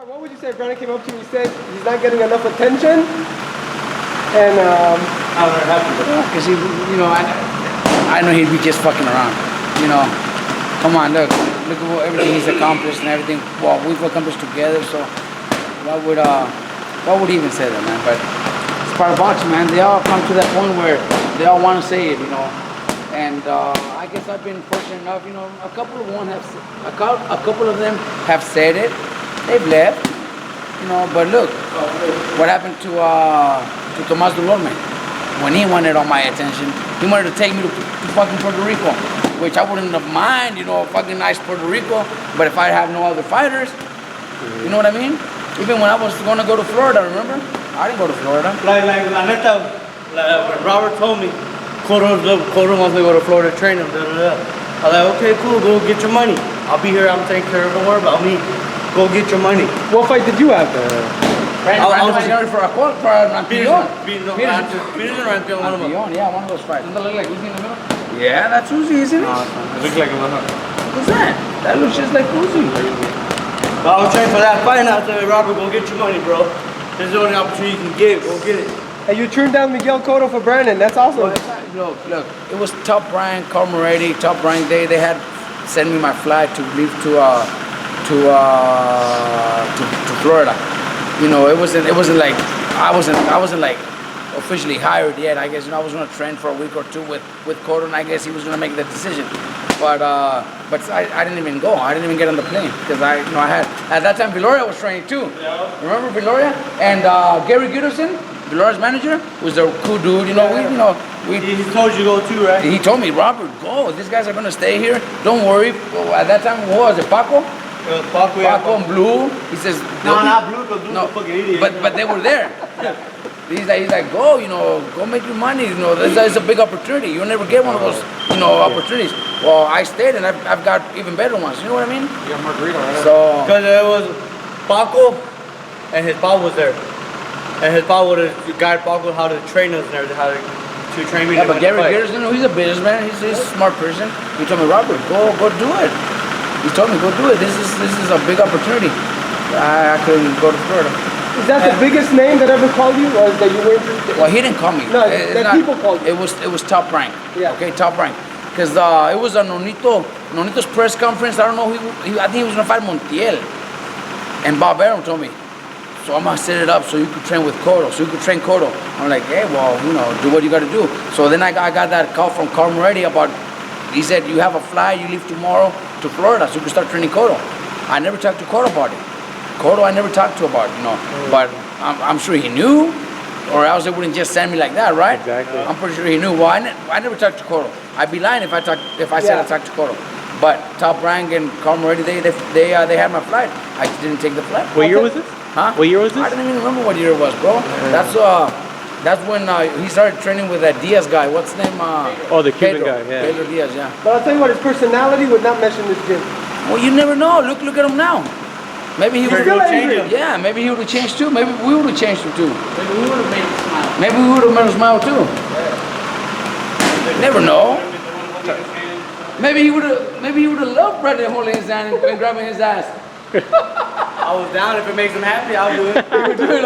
What would you say if Brandon came up to you and said he's not getting enough attention? And I'm very happy with that. Because I know he'd be just fucking around. You know, come on, look at everything he's accomplished and everything. Well, we've accomplished together. So why would he even say that, man? But it's part of boxing, man. They all come to that point where they all want to say it, you know. And I guess I've been fortunate enough, you know. A couple of them have said it. They've left, you know. But look, what happened to Tomás Delorme when he wanted all my attention? He wanted to take me to fucking Puerto Rico, which I wouldn't have mind, you know, fucking nice Puerto Rico. But if I have no other fighters, you know what I mean? Even when I was going to go to Florida, remember? I didn't go to Florida. Like la neta, when Robert told me, Cotto wants me to go to Florida to train him. I was like, okay, cool, go get your money. I'll be here, I'm taking care of the work about me. Go get your money. what fight did you have? I was for a call for an Campeón. Yeah, one of those fights. Doesn't that look like Uzi in the middle? Yeah, that's Uzi, isn't it? It looks like a little. What's that? That looks just like Uzi. But I was training for that fight and I said, Robert, go get your money, bro. This is the only opportunity you can get. Go get it. And you turned down Miguel Cotto for Brandon. That's awesome. Look, it was Top Rank, Carl Moretti, Top Rank Day. They had sent me my flight to leave to Florida. You know, it wasn't like I wasn't like officially hired yet. I guess, you know, I was gonna train for a week or two with Cotto, and I guess he was gonna make the decision. But I didn't even go. I didn't even get on the plane because I had at that time Viloria was training too. Yeah. Remember Viloria and Gary Gitterson, Viloria's manager, was a cool dude. You know, He told you to go too, right? He told me, Robert, go. These guys are gonna stay here. Don't worry. Well, at that time, who was it? Paco? Paco and Blue. He says, no, not Blue, because Blue's a fucking idiot. But they were there. He's like, go, you know, go make your money. You know, this is a big opportunity. You'll never get one of those, you know, opportunities. Well, I stayed and I've got even better ones. You know what I mean? You got Margarita, right? So because it was Paco and his papa was there. And his papa would have guided Paco how to train us and everything, how to train me. Yeah, but Gary Gitterson, you know, he's a businessman. He's a smart person. He told me, Robert, go do it. He told me, go do it. This is a big opportunity. I couldn't go to Florida. Is that the biggest name that ever called you, or that you were interested? Well, he didn't call me. No, that people called you. It was Top Rank. Yeah. Okay, Top Rank. Because it was a Nonito's press conference. I don't know. I think he was gonna fight Montiel. And Bob Arum told me, so I'm gonna set it up so you could train with Cotto, so you could train Cotto. I'm like, hey, well, you know, do what you gotta do. So then I got that call from Carl Moretti about. He said, you have a flight, you leave tomorrow to Florida, so you can start training Cotto. I never talked to Cotto about it. Cotto I never talked to about it, you know. But I'm sure he knew, or else they wouldn't just send me like that, right? Exactly. I'm pretty sure he knew. Well, I never talked to Cotto. I'd be lying if I said I talked to Cotto. But Top Rank and Carl Moretti, they had my flight. I just didn't take the flight. What year was this? Huh? What year was this? I don't even remember what year it was, bro. That's when he started training with that Diaz guy. What's his name? The Cuban guy, yeah. Pedro Diaz, yeah. But I'll tell you what, his personality would not mesh in this gym. Well, you never know. Look at him now. Maybe he would still have angry. changed. Yeah, maybe he would have changed too. Maybe we would have changed him too. Maybe we would have made him smile. Maybe we would have made him smile too. Never know. Maybe he would have loved Brandon holding his hand and grabbing his ass. I was down. If it makes him happy, I'll do it. He would do it.